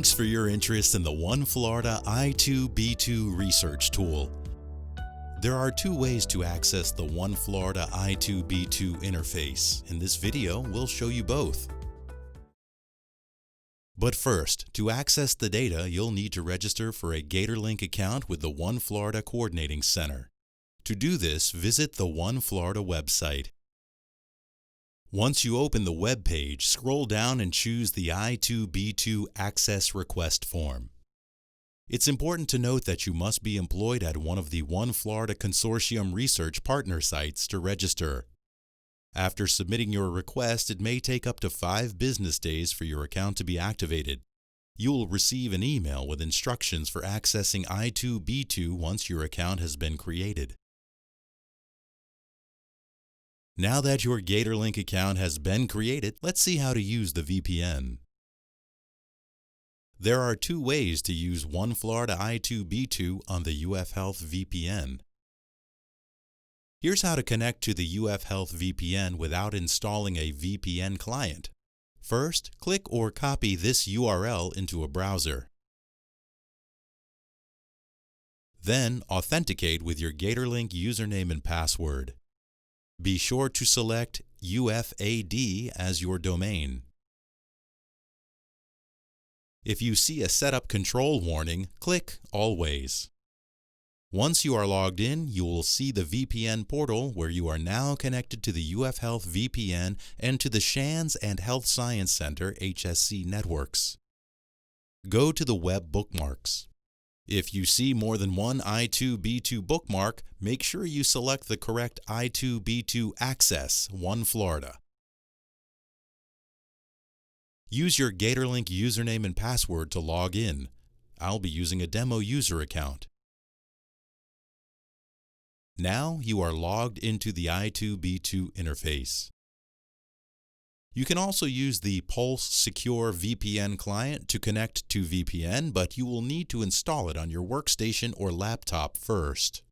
Thanks for your interest in the OneFlorida i2b2 research tool. There are two ways to access the OneFlorida i2b2 interface. In this video, we'll show you both. But first, to access the data, you'll need to register for a Gatorlink account with the OneFlorida Coordinating Center. To do this, visit the OneFlorida website. Once you open the web page, scroll down and choose the i2b2 Access Request form. It's important to note that you must be employed at one of the OneFlorida Consortium research partner sites to register. After submitting your request, it may take up to 5 business days for your account to be activated. You will receive an email with instructions for accessing i2b2 once your account has been created. Now that your Gatorlink account has been created, let's see how to use the VPN. There are two ways to use OneFlorida i2b2 on the UF Health VPN. Here's how to connect to the UF Health VPN without installing a VPN client. First, click or copy this URL into a browser. Then, authenticate with your Gatorlink username and password. Be sure to select UFAD as your domain. If you see a Setup Control warning, click Always. Once you are logged in, you will see the VPN portal where you are now connected to the UF Health VPN and to the Shands and Health Science Center HSC networks. Go to the Web Bookmarks. If you see more than one i2b2 bookmark, make sure you select the correct i2b2 access, OneFlorida. Use your Gatorlink username and password to log in. I'll be using a demo user account. Now you are logged into the i2b2 interface. You can also use the Pulse Secure VPN client to connect to VPN, but you will need to install it on your workstation or laptop first.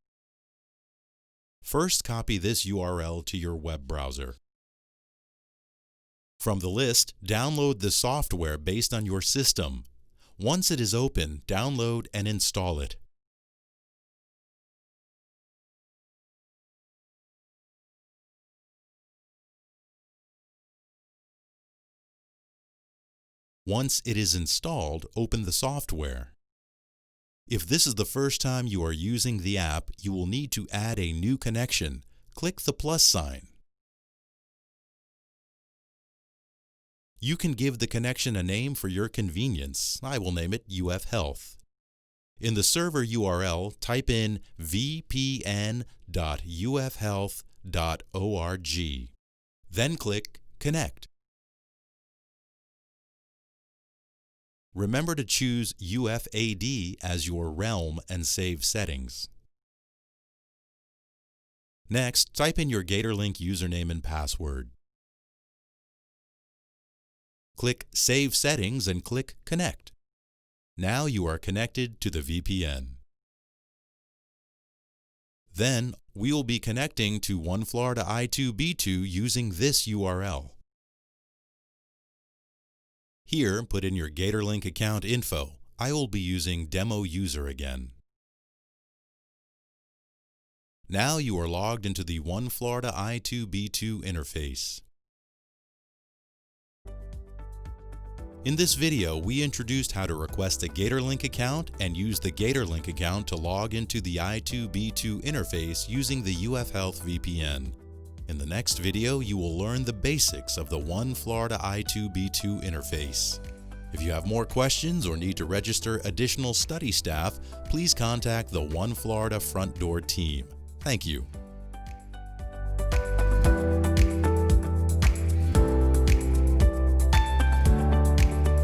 First, copy this URL to your web browser. From the list, download the software based on your system. Once it is open, download and install it. Once it is installed, open the software. If this is the first time you are using the app, you will need to add a new connection. Click the plus sign. You can give the connection a name for your convenience. I will name it UF Health. In the server URL, type in vpn.ufhealth.org. Then click Connect. Remember to choose UFAD as your realm and save settings. Next, type in your Gatorlink username and password. Click Save Settings and click Connect. Now you are connected to the VPN. Then, we will be connecting to OneFlorida i2b2 using this URL. Here, put in your Gatorlink account info. I will be using Demo User again. Now you are logged into the OneFlorida i2b2 interface. In this video, we introduced how to request a Gatorlink account and use the Gatorlink account to log into the i2b2 interface using the UF Health VPN. In the next video, you will learn the basics of the OneFlorida i2b2 interface. If you have more questions or need to register additional study staff, please contact the OneFlorida Front Door team. Thank you.